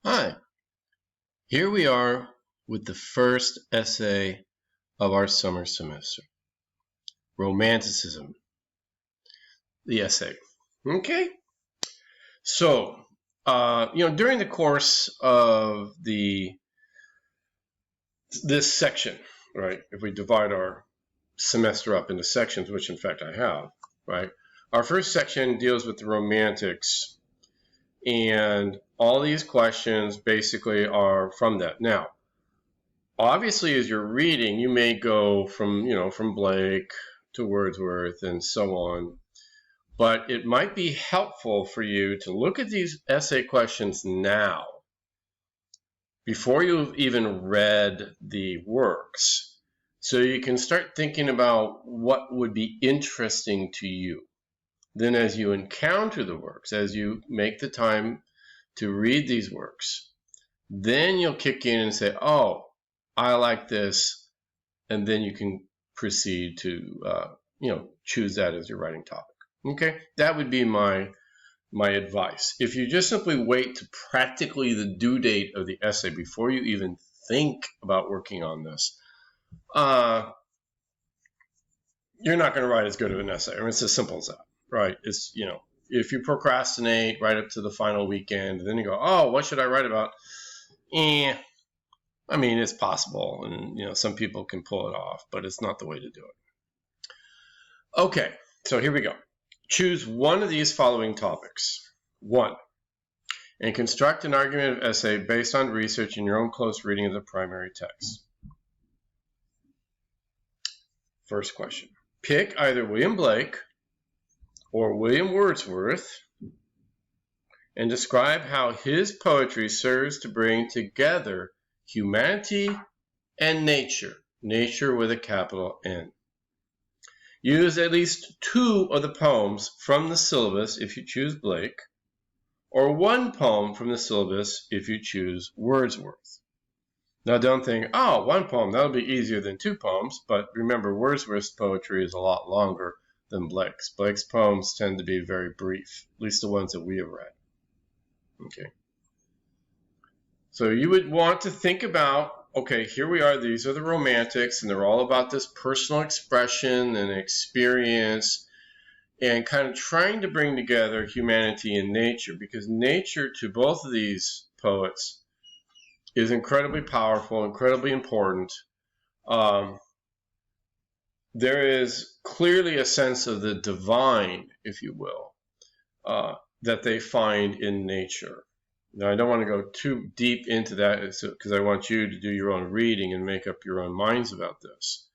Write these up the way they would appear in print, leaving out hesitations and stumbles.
Hi, here we are with the first essay of our summer semester, Romanticism, the essay. Okay, so, during the course of this section, right, if we divide our semester up into sections, which in fact I have, right, our first section deals with the Romantics, and all these questions basically are from that. Now, obviously, as you're reading, you may go from Blake to Wordsworth and so on. But it might be helpful for you to look at these essay questions now, before you've even read the works, so you can start thinking about what would be interesting to you. Then as you encounter the works, as you make the time to read these works, then you'll kick in and say, oh, I like this, and then you can proceed to choose that as your writing topic. Okay, that would be my advice. If you just simply wait to practically the due date of the essay before you even think about working on this, you're not going to write as good of an essay. I mean, it's as simple as that, right? It's, if you procrastinate right up to the final weekend, and then you go, oh, what should I write about? I mean, it's possible, and some people can pull it off, but it's not the way to do it. Okay, so here we go. Choose one of these following topics. 1. And construct an argumentative essay based on research and your own close reading of the primary text. First question. Pick either William Blake or William Wordsworth and describe how his poetry serves to bring together humanity and nature. Nature with a capital N. Use at least 2 of the poems from the syllabus if you choose Blake, or 1 poem from the syllabus if you choose Wordsworth. Now don't think, oh, 1 poem, that'll be easier than 2 poems, but remember, Wordsworth's poetry is a lot longer than Blake's. Blake's poems tend to be very brief, at least the ones that we have read. Okay. So you would want to think about, okay, here we are, these are the Romantics, and they're all about this personal expression and experience, and kind of trying to bring together humanity and nature, because nature to both of these poets is incredibly powerful, incredibly important. There is clearly a sense of the divine, if you will, that they find in nature. Now, I don't want to go too deep into that because I want you to do your own reading and make up your own minds about this.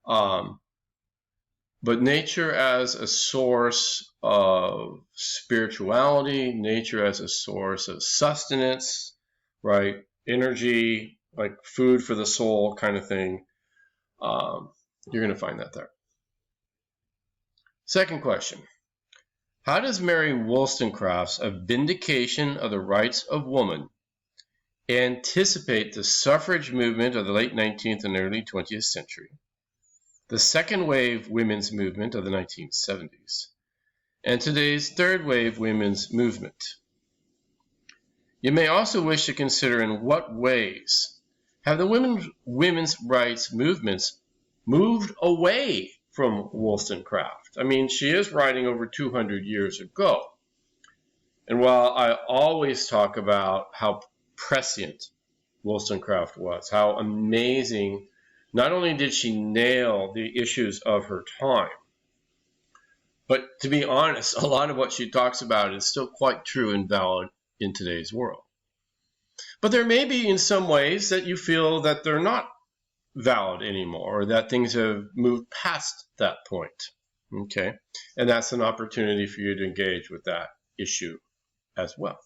But nature as a source of spirituality, nature as a source of sustenance, right? Energy, like food for the soul kind of thing. You're going to find that there. Second question. How does Mary Wollstonecraft's A Vindication of the Rights of Woman anticipate the suffrage movement of the late 19th and early 20th century, the second wave women's movement of the 1970s, and today's third wave women's movement? You may also wish to consider in what ways have the women's rights movements moved away from Wollstonecraft. I mean, she is writing over 200 years ago. And while I always talk about how prescient Wollstonecraft was, how amazing, not only did she nail the issues of her time, but to be honest, a lot of what she talks about is still quite true and valid in today's world. But there may be in some ways that you feel that they're not valid anymore, or that things have moved past that point. Okay, and that's an opportunity for you to engage with that issue as well.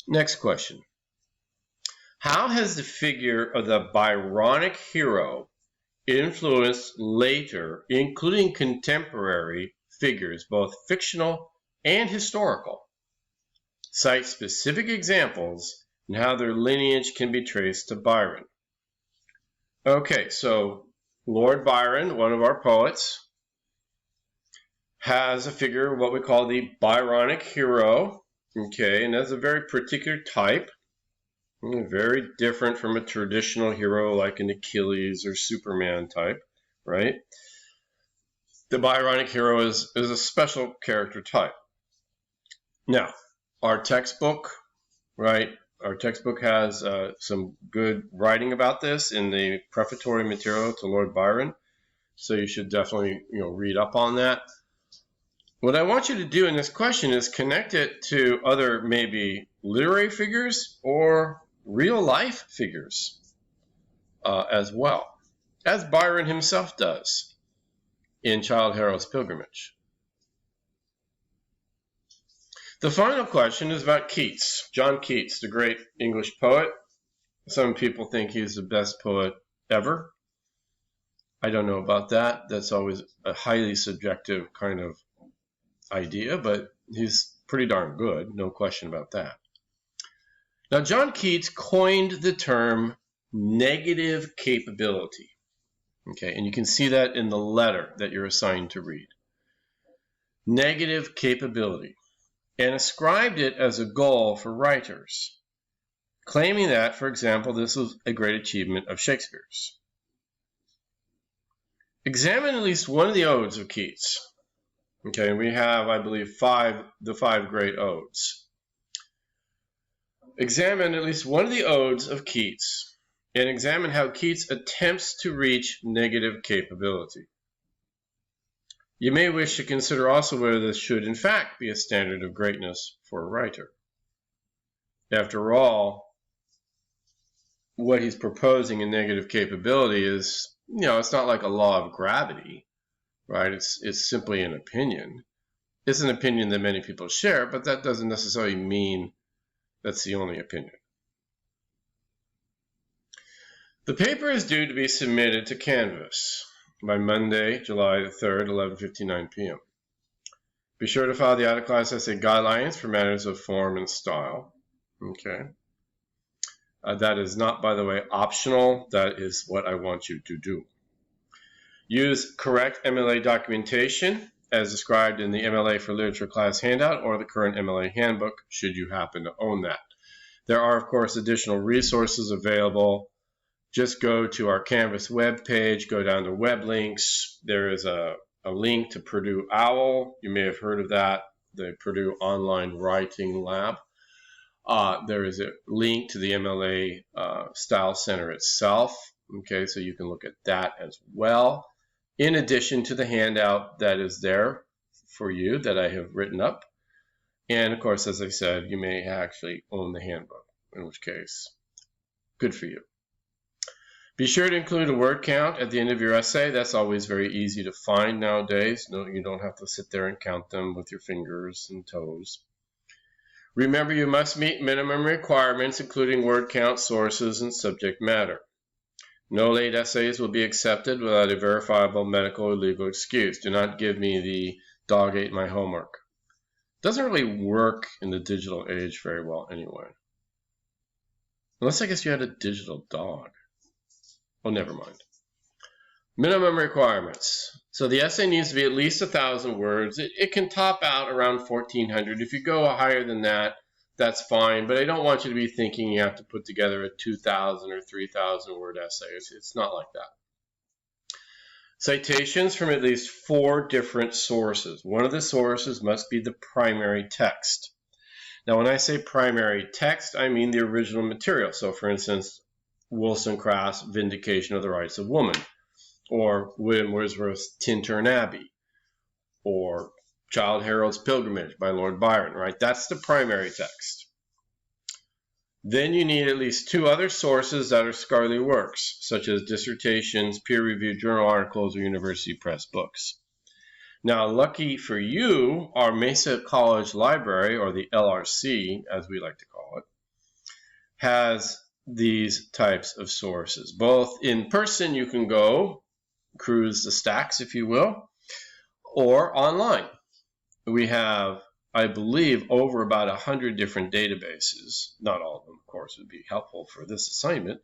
Next question. How has the figure of the Byronic hero influenced later, including contemporary figures, both fictional and historical? Cite specific examples and how their lineage can be traced to Byron. Okay, so Lord Byron, one of our poets, has a figure, what we call the Byronic hero, Okay, and that's a very particular type, very different from a traditional hero like an Achilles or Superman type, right? The Byronic hero is a special character type. Now, our textbook, right? Our textbook has some good writing about this in the prefatory material to Lord Byron, so you should definitely read up on that. What I want you to do in this question is connect it to other maybe literary figures or real life figures as well, as Byron himself does in Childe Harold's Pilgrimage. The final question is about Keats, John Keats, the great English poet. Some people think he's the best poet ever. I don't know about that. That's always a highly subjective kind of idea, but he's pretty darn good, no question about that. Now, John Keats coined the term negative capability. Okay, and you can see that in the letter that you're assigned to read. Negative capability, and ascribed it as a goal for writers, claiming that, for example, this was a great achievement of Shakespeare's. Examine at least one of the odes of Keats. Okay, we have, I believe, the five great odes. Examine at least one of the odes of Keats and examine how Keats attempts to reach negative capability. You may wish to consider also whether this should in fact be a standard of greatness for a writer. After all, what he's proposing in negative capability is, it's not like a law of gravity, right? It's simply an opinion. It's an opinion that many people share, but that doesn't necessarily mean that's the only opinion. The paper is due to be submitted to Canvas by Monday, July the 3rd, 11:59 p.m. Be sure to follow the out-of-class essay guidelines for matters of form and style. Okay. That is not, by the way, optional. That is what I want you to do. Use correct MLA documentation as described in the MLA for Literature class handout or the current MLA handbook, should you happen to own that. There are, of course, additional resources available. Just go to our Canvas web page, go down to web links. There is a link to Purdue OWL. You may have heard of that, the Purdue Online Writing Lab. There is a link to the MLA Style Center itself. Okay, so you can look at that as well, in addition to the handout that is there for you that I have written up. And of course, as I said, you may actually own the handbook, in which case, good for you. Be sure to include a word count at the end of your essay. That's always very easy to find nowadays. No, you don't have to sit there and count them with your fingers and toes. Remember, you must meet minimum requirements, including word count, sources, and subject matter. No late essays will be accepted without a verifiable medical or legal excuse. Do not give me the dog ate my homework. Doesn't really work in the digital age very well anyway. Unless I guess you had a digital dog. Oh, never mind. Minimum requirements. So the essay needs to be at least 1,000 words. It can top out around 1,400. If you go higher than that, that's fine. But I don't want you to be thinking you have to put together a 2,000 or 3,000 word essay. It's not like that. Citations from at least 4 different sources. One of the sources must be the primary text. Now, when I say primary text, I mean the original material. So, for instance, Wollstonecraft's Vindication of the Rights of Woman, or William Wordsworth's Tintern Abbey, or Childe Harold's Pilgrimage by Lord Byron, right? That's the primary text. Then you need at least 2 other sources that are scholarly works, such as dissertations, peer-reviewed journal articles, or university press books. Now, lucky for you, our Mesa College Library, or the LRC, as we like to call it, has these types of sources. Both in person, you can go cruise the stacks, if you will, or online. We have, I believe, over about 100 different databases. Not all of them, of course, would be helpful for this assignment,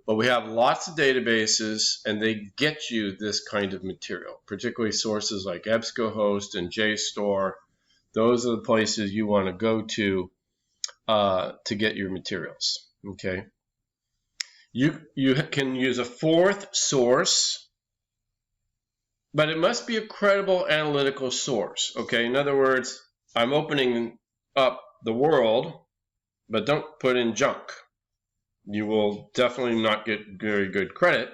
but we have lots of databases, and they get you this kind of material, particularly sources like EBSCOhost and JSTOR. Those are the places you want to go to get your materials. Okay. You can use a fourth source, but it must be a credible analytical source. Okay. In other words, I'm opening up the world, but don't put in junk. You will definitely not get very good credit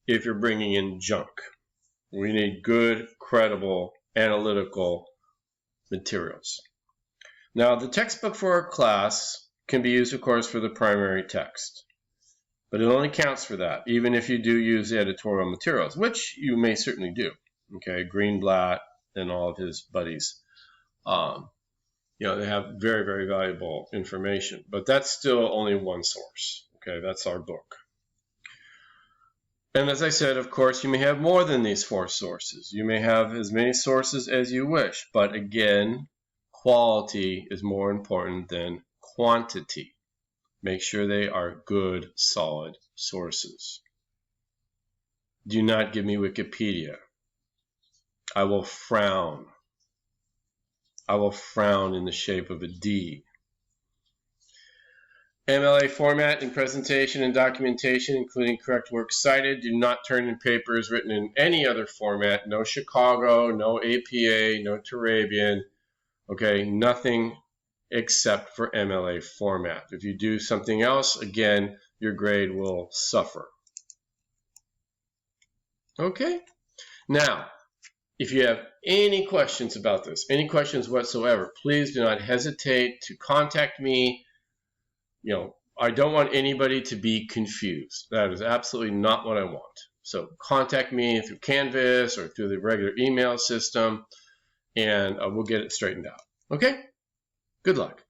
if you're bringing in junk. We need good, credible, analytical materials. Now, the textbook for our class can be used, of course, for the primary text, but it only counts for that, even if you do use the editorial materials, which you may certainly do. Okay, Greenblatt and all of his buddies, they have very, very valuable information, but that's still only one source. Okay, that's our book. And as I said, of course, you may have more than these 4 sources. You may have as many sources as you wish, but again, quality is more important than quantity. Make sure they are good, solid sources. Do not give me Wikipedia. I will frown. I will frown in the shape of a D. MLA format in presentation and documentation, including correct works cited. Do not turn in papers written in any other format. No Chicago, no APA, no Turabian. Okay, nothing except for MLA format. If you do something else, again, your grade will suffer. Okay, now, if you have any questions about this, any questions whatsoever, please do not hesitate to contact me. I don't want anybody to be confused. That is absolutely not what I want. So contact me through Canvas or through the regular email system, and we'll get it straightened out. Okay? Good luck.